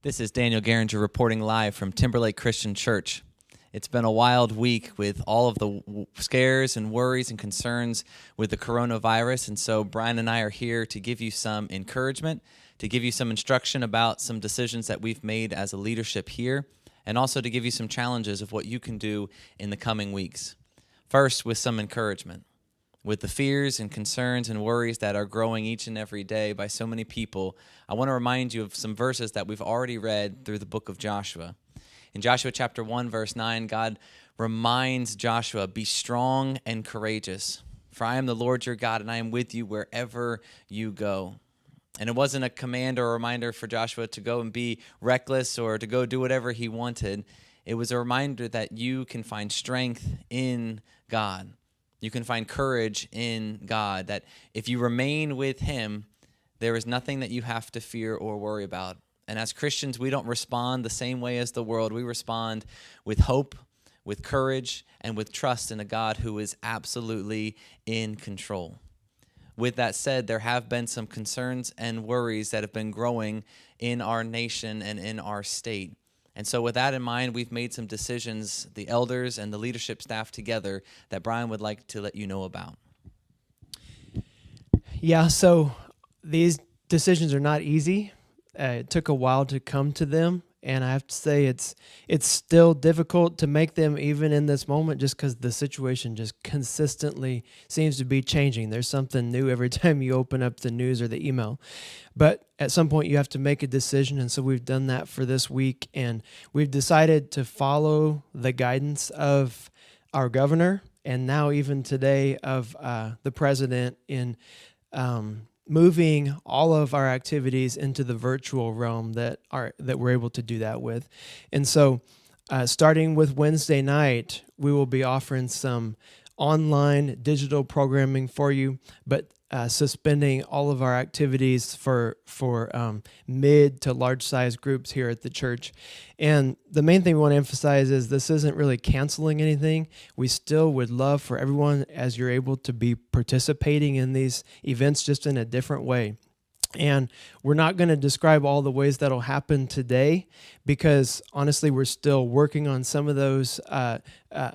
This is Daniel Garinger reporting live from Timberlake Christian Church. It's been a wild week with all of the scares and worries and concerns with the coronavirus, and so Brian and I are here to give you some encouragement, to give you some instruction about some decisions that we've made as a leadership here, and also to give you some challenges of what you can do in the coming weeks. First, with some encouragement. With the fears and concerns and worries that are growing each and every day by so many people, I want to remind you of some verses that we've already read through the book of Joshua. In Joshua chapter 1, verse 9, God reminds Joshua, "Be strong and courageous, for I am the Lord your God, and I am with you wherever you go." And it wasn't a command or a reminder for Joshua to go and be reckless or to go do whatever he wanted. It was a reminder that you can find strength in God. You can find courage in God, that if you remain with him, there is nothing that you have to fear or worry about. And as Christians, we don't respond the same way as the world. We respond with hope, with courage, and with trust in a God who is absolutely in control. With that said, there have been some concerns and worries that have been growing in our nation and in our state. And so with that in mind, we've made some decisions, the elders and the leadership staff together, that Brian would like to let you know about. Yeah, so these decisions are not easy. It took a while to come to them, and I have to say it's still difficult to make them even in this moment, just because the situation just consistently seems to be changing. There's something new every time you open up the news or the email. But at some point you have to make a decision, and so we've done that for this week, and we've decided to follow the guidance of our governor, and now even today of the president in moving all of our activities into the virtual realm that we're able to do that with. And so starting with Wednesday night, we will be offering some online digital programming for you, but suspending all of our activities for mid to large size groups here at the church. And the main thing we want to emphasize is this isn't really canceling anything. We still would love for everyone, as you're able to be participating in these events, just in a different way. And we're not going to describe all the ways that'll happen today, because honestly, we're still working on some of those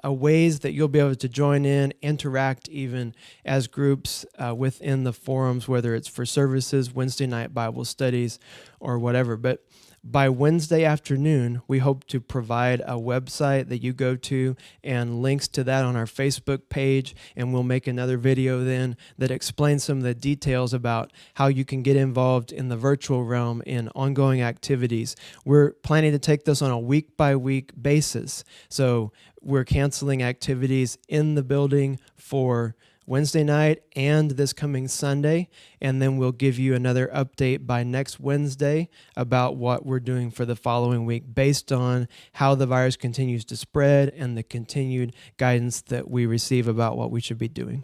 ways that you'll be able to join in, interact even as groups within the forums, whether it's for services, Wednesday night Bible studies, or whatever. But by Wednesday afternoon, we hope to provide a website that you go to and links to that on our Facebook page, and we'll make another video then that explains some of the details about how you can get involved in the virtual realm in ongoing activities. We're planning to take this on a week-by-week basis, so we're canceling activities in the building for Wednesday night and this coming Sunday, and then we'll give you another update by next Wednesday about what we're doing for the following week based on how the virus continues to spread and the continued guidance that we receive about what we should be doing.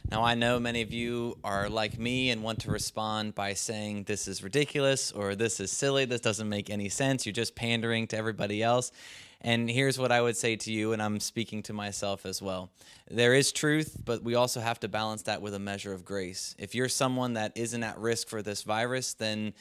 Now, I know many of you are like me and want to respond by saying this is ridiculous or this is silly, this doesn't make any sense, you're just pandering to everybody else. And here's what I would say to you, and I'm speaking to myself as well. There is truth, but we also have to balance that with a measure of grace. If you're someone that isn't at risk for this virus, then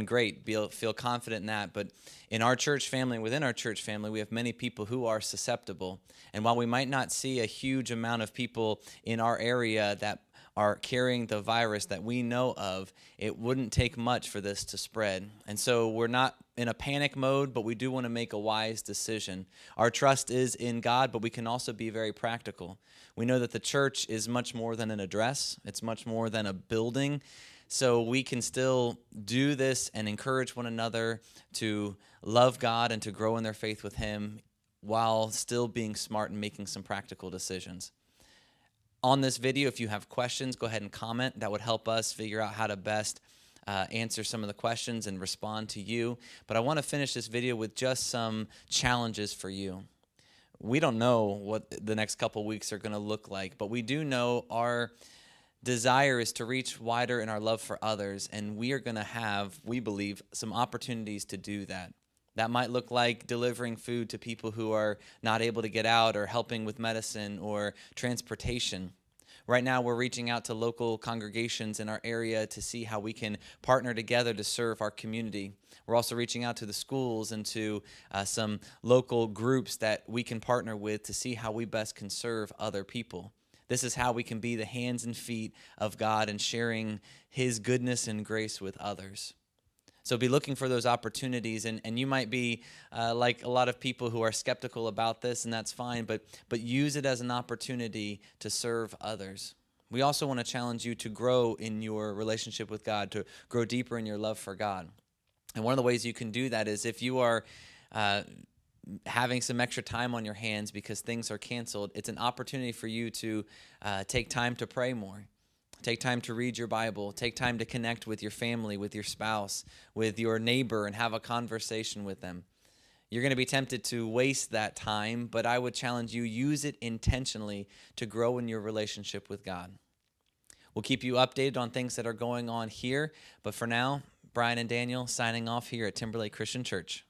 great, feel confident in that. But in our church family, within our church family, we have many people who are susceptible. And while we might not see a huge amount of people in our area that are carrying the virus that we know of, it wouldn't take much for this to spread. And so we're not in a panic mode, but we do want to make a wise decision. Our trust is in God, but we can also be very practical. We know that the church is much more than an address. It's much more than a building. So we can still do this and encourage one another to love God and to grow in their faith with Him while still being smart and making some practical decisions. On this video, if you have questions, go ahead and comment. That would help us figure out how to best answer some of the questions and respond to you. But I want to finish this video with just some challenges for you. We don't know what the next couple weeks are going to look like, but we do know our desire is to reach wider in our love for others, and we are going to have, we believe, some opportunities to do that. That might look like delivering food to people who are not able to get out, or helping with medicine or transportation. Right now, we're reaching out to local congregations in our area to see how we can partner together to serve our community. We're also reaching out to the schools and to some local groups that we can partner with to see how we best can serve other people. This is how we can be the hands and feet of God and sharing His goodness and grace with others. So be looking for those opportunities, and you might be like a lot of people who are skeptical about this, and that's fine, but use it as an opportunity to serve others. We also want to challenge you to grow in your relationship with God, to grow deeper in your love for God. And one of the ways you can do that is if you are having some extra time on your hands because things are canceled, it's an opportunity for you to take time to pray more. Take time to read your Bible. Take time to connect with your family, with your spouse, with your neighbor, and have a conversation with them. You're going to be tempted to waste that time, but I would challenge you, use it intentionally to grow in your relationship with God. We'll keep you updated on things that are going on here, but for now, Brian and Daniel signing off here at Timberlake Christian Church.